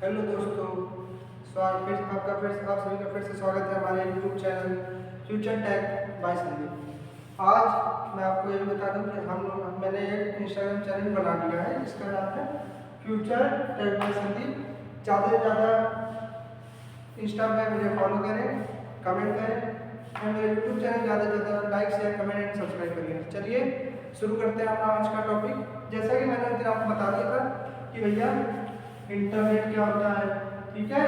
Hello दोस्तों, आप सभी का फिर से स्वागत है हमारे YouTube channel future tech by Sandeep. आज मैं आपको ये भी बता दूं कि मैंने एक इंस्टाग्राम चैनल बना लिया है जिसका नाम है फ्यूचर टेक बाय संदीप। ज़्यादा से ज़्यादा इंस्टा पे मुझे फॉलो करें, कमेंट करें और मेरे यूट्यूब चैनल ज़्यादा से ज़्यादा like share comment and subscribe करिए। चलिए शुरू करते हैं अपना आज का टॉपिक। जैसा कि मैंने उस दिन आपको बता दिया था कि भैया इंटरनेट क्या होता है, ठीक है।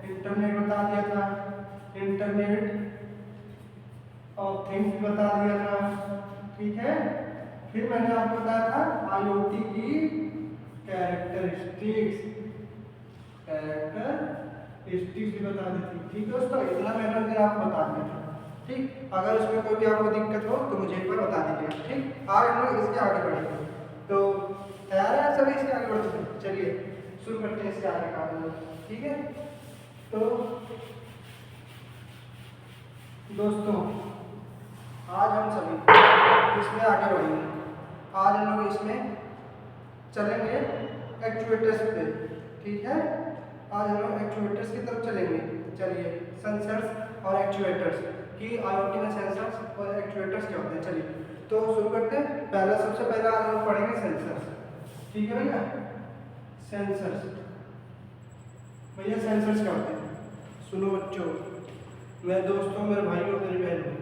इंटरनेट बता दिया था, इंटरनेट ऑफ थिंग्स बता दिया था, ठीक है। फिर मैंने आपको बताया था आईओटी की कैरेक्टरिस्टिक्स भी बता दी थी, ठीक है दोस्तों। इतना मैंने उस दिन आपको बता दिया था, ठीक। अगर उसमें कोई भी आपको दिक्कत हो तो मुझे एक बार बता दीजिए, ठीक। आज हम लोग इसके आगे बढ़ेंगे, तो तैयार है सभी इसके आगे बढ़ते हैं। चलिए शुरू करते हैं इसके आगे का, ठीक है। तो दोस्तों आज हम सभी इसमें आगे बढ़ेंगे। आज हम लोग इसमें चलेंगे एक्चुएटर्स पे, ठीक है। आज हम लोग एक्चुएटर्स की तरफ चलेंगे। चलिए सेंसर्स और एक्चुएटर्स की आईओटी में सेंसर्स और एक्चुएटर्स क्या होते हैं, चलिए तो शुरू करते हैं। सबसे पहला आज हम पढ़ेंगे सेंसर्स, ठीक है भैया। सेंसर्स, भैया सेंसर्स क्या होते हैं? सुनो बच्चों, मेरे दोस्तों, मेरे भाई और मेरी बहनों,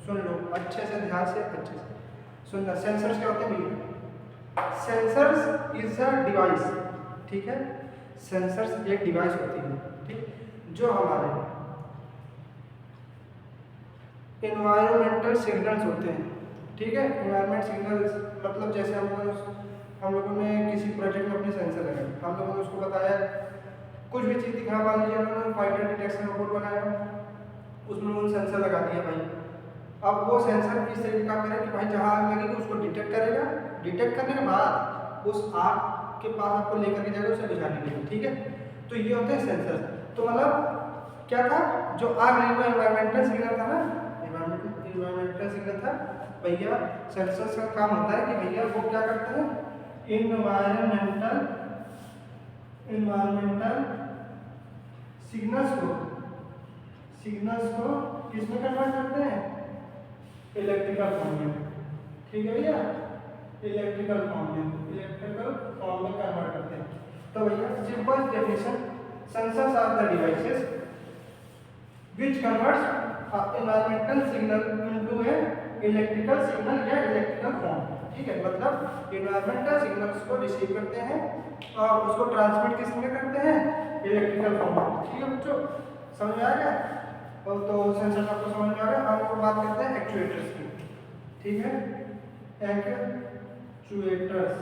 सुन लो अच्छे से, ध्यान से, अच्छे से सुनना। सेंसर्स क्या होते हैं भैया? सेंसर्स इज अ डिवाइस, ठीक है। सेंसर्स एक डिवाइस होती है, ठीक, जो हमारे एनवायरमेंटल सिग्नल्स होते हैं, ठीक है। एनवायरमेंट सिग्नल्स मतलब जैसे हम लोगों ने किसी प्रोजेक्ट में अपने सेंसर लगाए, हम लोगों ने उसको बताया कुछ भी चीज़ दिखा, मान लीजिए उन्होंने फाइटर डिटेक्शन रोबोट बनाया, उसमें उन्होंने सेंसर लगा दिया भाई। अब वो सेंसर किस तरीके का करेगा कि भाई जहाँ आग लगेगी उसको डिटेक्ट करेगा, डिटेक्ट करने के बाद उस आग के पास आपको लेकर के जाएगा, उसे बुझाने के लिए, ठीक है। तो ये होते हैं सेंसर। तो मतलब क्या था, जो आग लगने का एनवायरमेंटल सिग्नल था ना, एनवायरमेंटल सिग्नल था भैया। सेंसर्स का काम होता है कि भैया वो क्या करते हैं, एनवायरमेंटल सिग्नल्स को किसमें कन्वर्ट करते हैं? इलेक्ट्रिकल फॉर्म में, ठीक है भैया। इलेक्ट्रिकल फॉर्म में कन्वर्ट करते हैं। तो भैया simple definition, sensors are the devices which converts environmental signal into a electrical signal या electrical form, ठीक है। मतलब environmental signals को रिसीव करते हैं और उसको ट्रांसमिट किस में करते हैं? इलेक्ट्रिकल फॉर्म में, ठीक है बच्चों, समझ में आ गया? और तो सेंसर आपको समझ में आ गया। अब हम बात करते हैं एक्चुएटर्स की, ठीक है। एक्चुएटर्स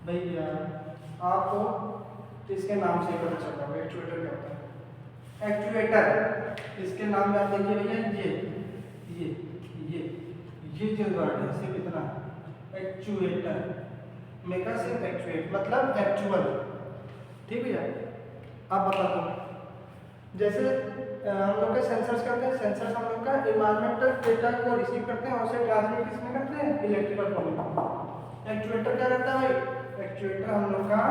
भैया आपको इसके नाम से पता चल रहा है एक्चुएटर क्या होता है। एक्चुएटर, इसके नाम में आप देखिए भैया, ये जो वर्ड है सिर्फ इतना, एक्चुएटर में का सिर्फ एक्चुएट मतलब एक्चुअल, ठीक है। आप बता दो जैसे हम लोग के सेंसर्स करते हैं, सेंसर्स हम लोग का एनवायरमेंटल डेटा को रिसीव करते हैं और उसे ट्रांसमिट किसमें करते हैं? इलेक्ट्रिकल फॉर्म में। एक्चुएटर क्या करता है भाई? एक्चुएटर हम लोग का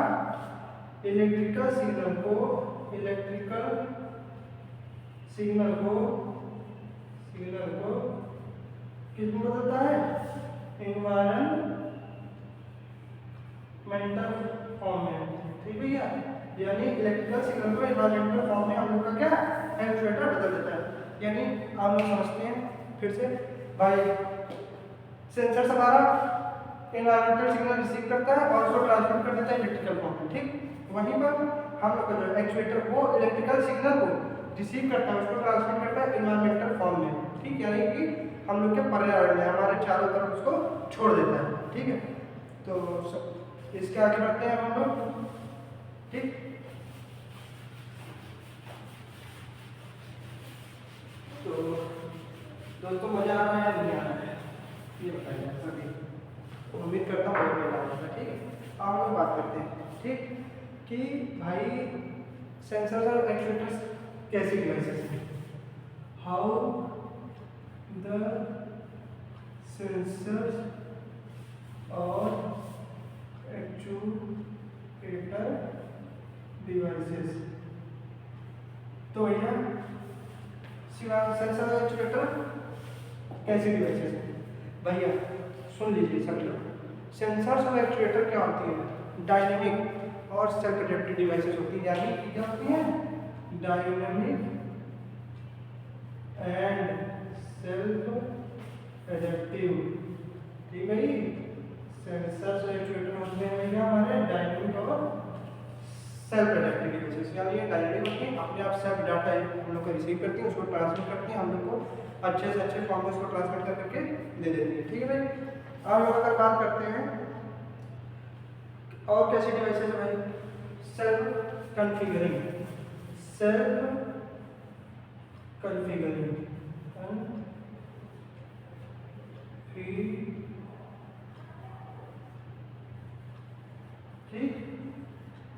इलेक्ट्रिकल सिग्नल को किसमें बदलता है? एनवायरमेंटल फॉर्म में, ठीक है। यानी इलेक्ट्रिकल सिग्नल को एनवायरमेंटल फॉर्म में हम लोग का क्या एक्चुएटर बदल देता है। यानी आप लोग समझते हैं फिर से भाई, सेंसर हमारा एनवायरमेंटल सिग्नल रिसीव करता है और उसको ट्रांसमिट कर देता है इलेक्ट्रिकल फॉर्म में, ठीक। वहीं पर हम लोग का जो एक्चुएटर वो इलेक्ट्रिकल सिग्नल को रिसीव करता है, उसको ट्रांसमिट करता है एनवायरमेंटल फॉर्म में, ठीक। यानी कि हम लोग के पर्यावरण में हमारे चारों तरफ उसको छोड़ देता है, ठीक है। तो इसके आगे बढ़ते हैं हम लोग, ठीक। तो दोस्तों मजा आ रहा है या नहीं आ रहा है, ये बताइए सभी। उम्मीद करता हूँ बहुत मजा आएगा, ठीक है। अब हम लोग बात करते हैं, ठीक, कि भाई सेंसर्स और एक्चुएटर्स कैसी डिवाइसेस हैं। हाउ द सेंसर्स और एक्चुएटर सेंसर और एक्चुएटर कैसी डिवाइसेस हैं भैया, सुन लीजिए सब लोग। सेंसर्स और एक्चुएटर क्या होती है? डायनेमिक और सेल्फ एडेप्टिव डिवाइसेस होती है। यानी कि क्या होती है? Dynamic and self adaptive. ठीक है जी, सेंसर्स और एक्चुएटर होते हैं भैया हमारे डायनेमिक और सेल्फ एडेप्टिव डिवाइसेस। यानी ये डायनेमिक होती है, अपने आप सेल्फ डाटा हम लोग को रिसीव करती है, उसको ट्रांसमिट करती है, हम लोग को अच्छे से अच्छे फॉर्म में उसको ट्रांसमिट करके दे देती है। ठीक है भाई। अब लोग अगर बात करते हैं और कैसी डिवाइसेस है भाई? सेल्फ कॉन्फ़िगरिंग, सेल्फ कॉन्फ़िगरिंग ठीक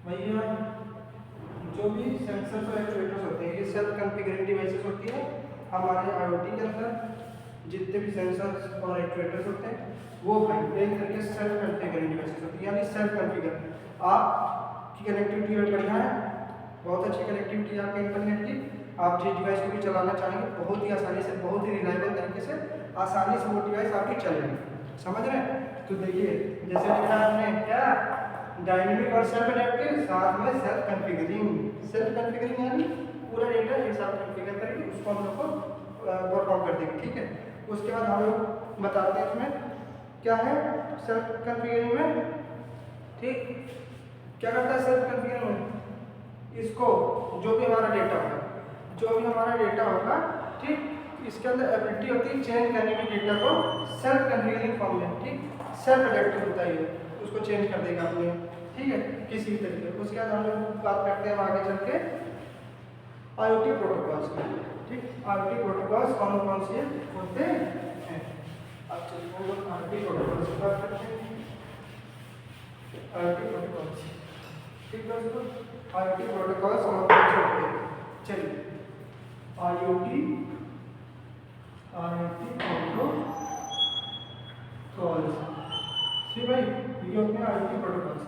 भैया। जो भी सेंसर्स और एक्चुएटर्स होते हैं ये सेल्फ कॉन्फ़िगरिंग डिवाइसेस होती है। हमारे आईओटी के अंदर जितने भी सेंसर्स और एक्चुएटर्स होते हैं वो भाई एक तरीके से सेल्फ कॉन्फ़िगरिंग डिवाइसेस होती है। यानी सेल्फ कॉन्फ़िगर, आपकी कनेक्टिविटी बढ़िया है, बहुत अच्छी कनेक्टिविटी है आपके इंटरनेट की। आप जिस डिवाइस को भी चलाना चाहेंगे बहुत ही आसानी से, बहुत ही रिलायबल तरीके से आसानी से वो डिवाइस आपकी चलेगी। समझ रहे हैं? तो देखिए जैसे लिखा है हमने क्या, डायनेमिक और सेल्फ एडेप्टिव, साथ में सेल्फ कॉन्फ़िगरिंग। सेल्फ कॉन्फ़िगरिंग यानी पूरा डेटा एक साथ कॉन्फ़िगर करके उसको हम लोग को परफॉर्म कर देंगे। ठीक है। उसके बाद हम लोग बताते हैं इसमें क्या है सेल्फ कॉन्फ़िगरिंग में। ठीक, क्या करता है सेल्फ कॉन्फ़िगरिंग में? इसको जो भी हमारा डेटा होगा, ठीक, इसके अंदर एबिलिटी होती है चेंज करने की डेटा को सेल्फ कॉन्फ़िगरिंग फॉर्म में। ठीक, सेल्फ एडेप्टिव होता है ये, उसको चेंज कर देगा अपने, ठीक है, किसी भी तरीके। उसके बाद हम लोग बात करते हैं आगे चल के आईओटी प्रोटोकॉल्स की। ठीक, आईओटी प्रोटोकॉल्स कौन कौन से होते हैं? अब चलिए हम लोग आईओटी प्रोटोकॉल्स की बात करते हैं। आईओटी प्रोटोकॉल्स, ठीक दोस्तों, आईओटी प्रोटोकॉल्स कौन कौन से होते हैं? चलिए आईओटी प्रोटोकॉल्स, ठीक भाई, ये होते हैं आईओटी प्रोटोकॉल्स।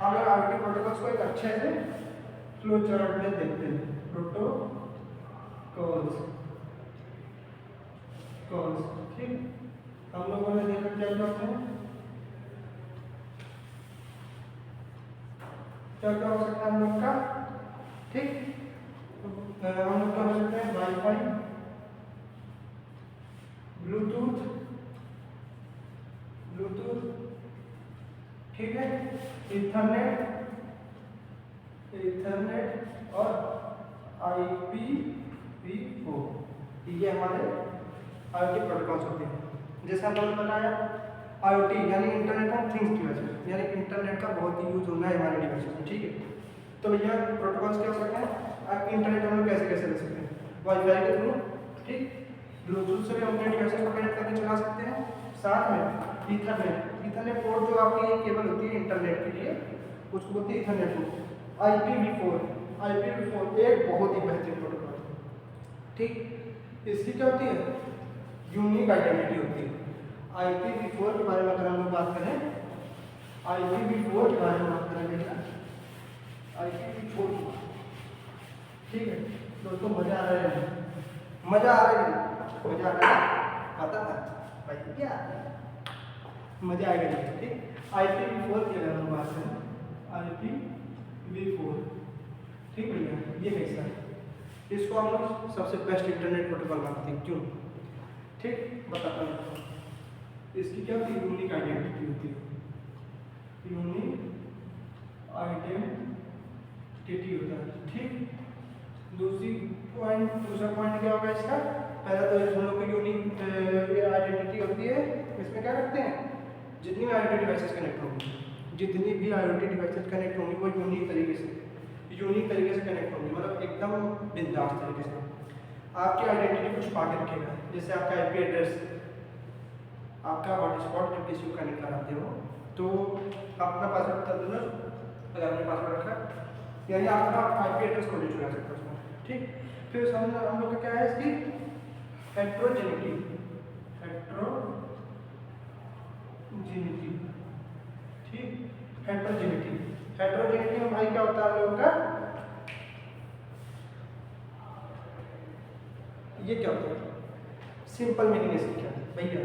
हम लोग आईओटी प्रोटोकॉल्स को एक अच्छे से फ्लो चार्ट में देखते हैं। प्रोटोकॉल्स, ठीक, हम लोगों ने देखा क्या क्या होते हैं, क्या क्या हो सकता है हम लोग का। ठीक, हम लोग क्या हो सकते हैं? वाईफाई, ब्लूटूथ, ठीक है, ईथरनेट और IPv4, ये हमारे आईओटी प्रोटोकॉल्स होते हैं। जैसे हम लोगों ने बताया आईओटी यानी इंटरनेट ऑफ थिंग्स डिवाइसेस, यानी इंटरनेट का बहुत ही यूज होना है हमारे डिवाइसेस में। ठीक है, तो भैया प्रोटोकॉल्स क्या हो सकते हैं? आप इंटरनेट हम लोग कैसे कैसे ले सकते हैं? वाईफाई के थ्रू, ठीक, ब्लूटूथ से भी हम अपने डिवाइसेस को कनेक्ट करके चला सकते हैं। साथ में ईथरनेट पोर्ट जो आपकी एक केबल होती है इंटरनेट के लिए, उसको बोलते हैं ईथरनेट पोर्ट। IPv4 एक बहुत ही बेहतरीन प्रोटोकॉल है। ठीक, इसकी क्या होती है? यूनिक आइडेंटिटी होती है। IPv4 के बारे में अगर हम लोग बात करें, IPv4 के बारे में बात करेंगे, IPv4, ठीक है दोस्तों, मजा आ रहा है, मजा आ रहा है, पता है भाई क्या मजा आएगा। ठीक, IPv4 की अगर हम बात करें, IPv4, ठीक भैया, ये कैसा है? इसको हम लोग सबसे बेस्ट इंटरनेट प्रोटोकॉल मानते हैं। क्यों? ठीक, बताता हूँ। इसकी क्या होती है? यूनिक आइडेंटिटी होती है, यूनिक आइडेंटिटी होता है। ठीक, दूसरा पॉइंट क्या होगा इसका? पहला तो हम लोग की यूनिक आइडेंटिटी होती है। इसमें क्या करते हैं? जितनी भी आईओटी डिवाइसेस कनेक्ट होंगी, वो यूनिक तरीके से कनेक्ट होंगी, मतलब एकदम बिंदास तरीके से। आपकी आइडेंटिटी कुछ पाके रखेगा, जैसे आपका आईपी एड्रेस, आपका हॉटस्पॉट जब किसी को कनेक्ट कराते हो तो अपना पासवर्ड बता देना, अगर आपने पासवर्ड रखा, यानी आपका आईपी एड्रेस को नहीं चुरा सकता उसमें। ठीक, फिर हम लोग का क्या है इसकी हेट्रोजेनिटी, ठीक, हेट्रोजेनिटी में भाई क्या होता है हम लोगों का? ये क्या होता है? सिंपल मीनिंग इसकी क्या है भैया?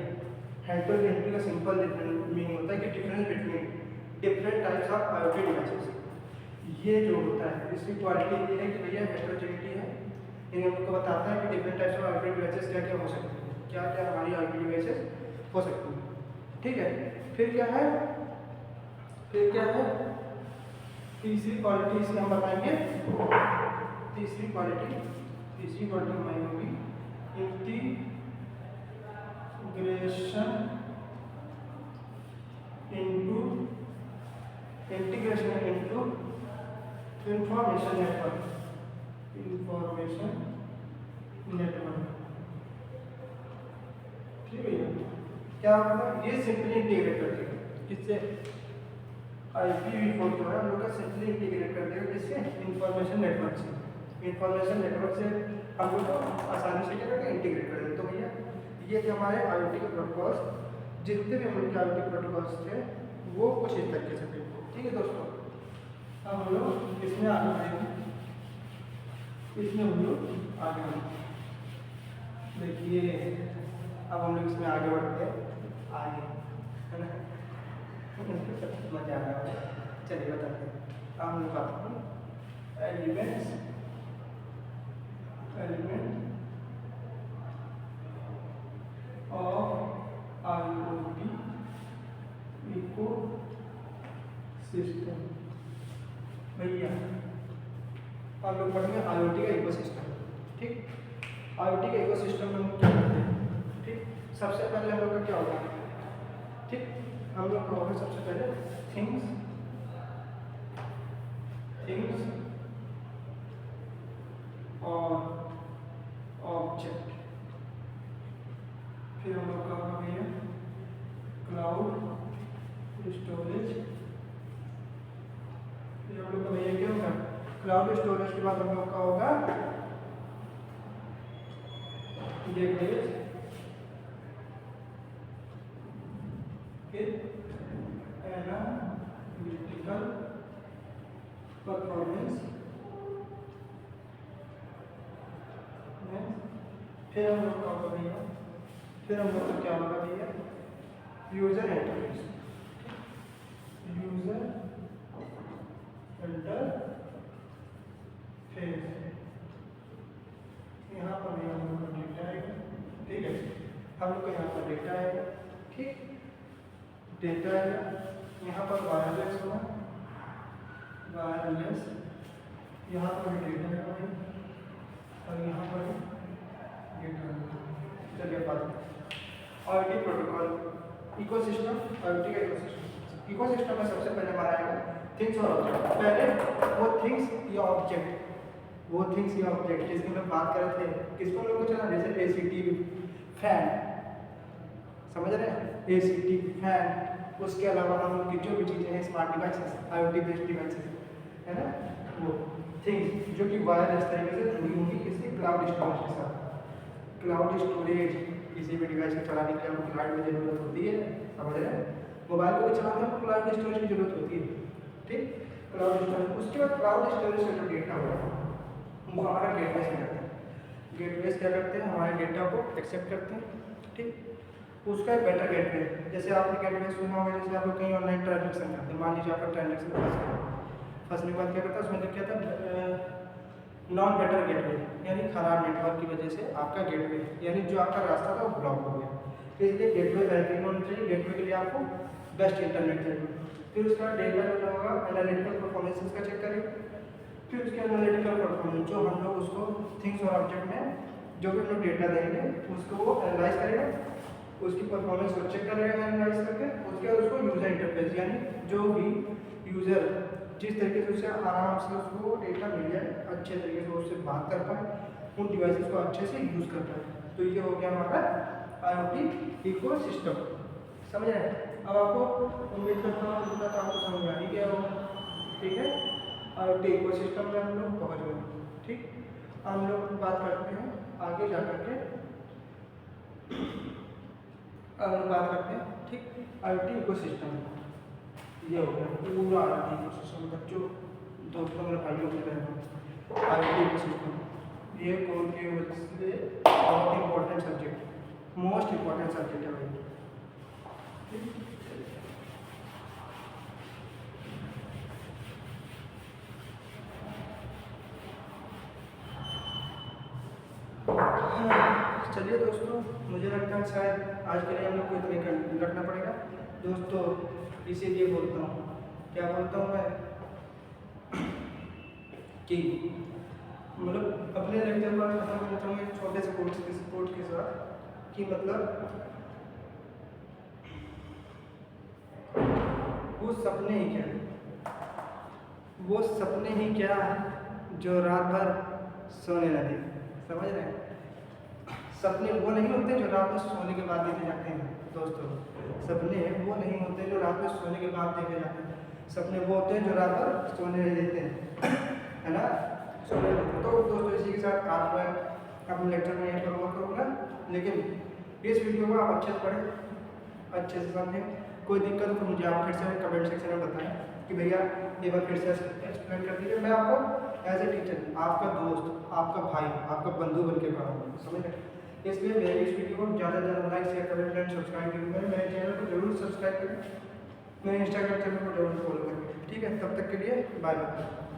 हेल्पर एंट्री का सिंपल मीनिंग होता है कि difference between different types of IoT devices. ये जो होता है इसकी क्वालिटी ये है कि भैया हेट्रोजेनिटी है, ये हम लोग को बताता है कि different types of IoT devices क्या क्या हो सकते हैं, क्या क्या हमारी IoT डिवाइसेस हो सकती हैं। ठीक है, फिर क्या है? तीसरी क्वालिटी इसे हम बताएंगे। तीसरी क्वालिटी हमारी होगी इंटीग्रेशन इनटू इंफॉर्मेशन नेटवर्क। ठीक है, क्या होगा? ये सिंपली इंटीग्रेट कर देगा किससे? IPv4 जो है हम लोग का सिंपली इंटीग्रेट कर देगा किससे? इंफॉर्मेशन नेटवर्क से। इंफॉर्मेशन नेटवर्क से हम लोग को आसानी से क्या करके इंटीग्रेट कर देते। तो भैया ये थे हमारे IoT के प्रोटोकॉल्स। जितने भी हम लोग के IoT प्रोटोकॉल्स थे वो कुछ इस तरीके से थे। ठीक है दोस्तों, अब हम लोग इसमें आगे बढ़ेंगे। देखिए अब हम लोग इसमें आगे बढ़ते हैं आगे, है ना? मजा आ रहा है। चलिए बताते हैं। अब हम लोग बात करें एलिमेंट ऑफ IoT इकोसिस्टम। भैया हम लोग पढ़ेंगे IoT का इकोसिस्टम। ठीक, IoT का इकोसिस्टम में हम क्या करते हैं? ठीक, सबसे पहले हम लोग का क्या होगा? ठीक, हम लोग का होगा सबसे पहले थिंग्स और ऑब्जेक्ट। फिर हम लोग का होगा भैया क्लाउड स्टोरेज। फिर हम लोग का भैया क्या होगा? क्लाउड स्टोरेज के बाद हम लोग का होगा गेटवेज। फिर एनालिटिकल परफॉर्मेंस। फिर हम लोग का होगा भैया क्या होगा भैया? User interface. यहाँ पर भी हम लोग का डेटा आएगा। ठीक है, हम लोग का यहाँ पर डेटा आएगा। ठीक, डेटा आएगा यहाँ पर वायरलेस होगा, यहाँ पर डेटा आएगा और यहाँ पर डेटा। चलिए बात IoT प्रोटोकॉल इकोसिस्टम। IoT का इकोसिस्टम में सबसे पहले हमारा आएगा थिंग्स और ऑब्जेक्ट। पहले वो थिंग्स या ऑब्जेक्ट जिसकी हम लोग बात कर रहे थे, किसको लोग को चला? जैसे ACT फैन, समझ रहे हैं? ACT fan. उसके अलावा हम लोग की जो भी चीज़ें हैं smart devices, IoT based devices, है ना, वो थिंग्स जो कि वायरलेस तरीके से जुड़ी होंगी किसी क्लाउड स्टोरेज के साथ। क्लाउड स्टोरेज किसी भी डिवाइस को चलाने के लिए हमको क्लाउड की जरूरत होती है, समझ रहे हैं? मोबाइल को भी चलाते हैं हमको क्लाउड स्टोरेज की जरूरत होती है। ठीक, क्लाउड स्टोरेज। उसके बाद क्लाउड स्टोरेज से जो डेटा होगा वो हमारा गेटवेज में करते हैं। गेटवेज क्या करते हैं? हमारे डेटा को एक्सेप्ट करते हैं। ठीक, उसका एक बेटर गेटवे, जैसे आपने गेटवे सुना होगा, जैसे आप लोग कहीं ऑनलाइन ट्रांजेक्शन करते हैं, मान लीजिए आपका ट्रांजेक्शन फंसने के बाद क्या करता है? उसमें क्या था? नॉन बेटर गेटवे, यानी खराब नेटवर्क की वजह से आपका गेटवे, यानी जो आपका रास्ता था वो ब्लॉक हो गया। इसलिए गेटवे बेहतरीन होना चाहिए। गेटवे के लिए आपको बेस्ट इंटरनेट चाहिए। फिर उसका डेटा जो होगा एनालिटिकल परफॉर्मेंस का चेक करेंगे। फिर उसके एनालिटिकल परफॉर्मेंस जो हम लोग उसको थिंग्स और ऑब्जेक्ट में जो भी हम लोग डेटा देंगे उसको वो एनालाइज करेगा, उसकी परफॉर्मेंस को चेक करेगा एनालाइज करके। उसके बाद उसको यूजर इंटरफेस, यानी जो भी यूजर जिस तरीके से उसे आराम से उसको डेटा मिल जाए, अच्छे तरीके से उससे बात कर पाए, उन डिवाइसेस को अच्छे से यूज़ कर पाए। तो ये हो गया हमारा IoT इकोसिस्टम। समझ रहे हैं? अब आपको उम्मीद करता हूँ जितना तो आपको समझ आ ही गया होगा। ठीक है, IoT इकोसिस्टम में हम लोग पहुँच गए। ठीक, हम लोग बात करते हैं आगे जा करके, बात करते हैं। ठीक, IoT इकोसिस्टम ये हो गया पूरा IoT इकोसिस्टम। बच्चों, दोस्तों, मेरे भाइयों के IoT इकोसिस्टम ये कोर के वजह से बहुत important subject, most important subject है भाई। चलिए दोस्तों, मुझे लगता है शायद आज के लिए हम लोग को इतना ही रखना पड़ेगा दोस्तों। इसीलिए बोलता हूँ, क्या बोलता हूँ मैं कि मतलब अपने लेक्चर पर खत्म करना चाहूँगा एक छोटे से कोट के साथ कि मतलब वो सपने ही क्या, वो सपने ही क्या जो रात भर सोने न दे। समझ रहे हैं? सपने वो नहीं होते जो रात में सोने के बाद देखे जाते हैं दोस्तों। सपने वो नहीं होते जो रात में सोने के बाद देखे जाते हैं। सपने वो होते हैं जो रात भर सोने नहीं देते हैं, है ना? सोने देते हैं। तो दोस्तों इसी के साथ आज मैं अपने लेक्चर में यहीं पर ओवर करूँगा, लेकिन इस वीडियो को आप अच्छे से पढ़ें, अच्छे से समझें। कोई दिक्कत हो तो मुझे आप फिर से कमेंट सेक्शन में बताएं कि भैया एक बार फिर से एक्सप्लेन कर दीजिए। मैं आपको एज ए टीचर, आपका दोस्त, आपका भाई, आपका बंधु बन के पढ़ाऊँगा। समझ रहे? इसलिए मेरे इस वीडियो को ज़्यादा से ज़्यादा लाइक शेयर करें एंड सब्सक्राइब करें। मेरे चैनल को जरूर सब्सक्राइब करें, मेरे इंस्टाग्राम चैनल को जरूर फॉलो करें। ठीक है, तब तक के लिए बाय बाय।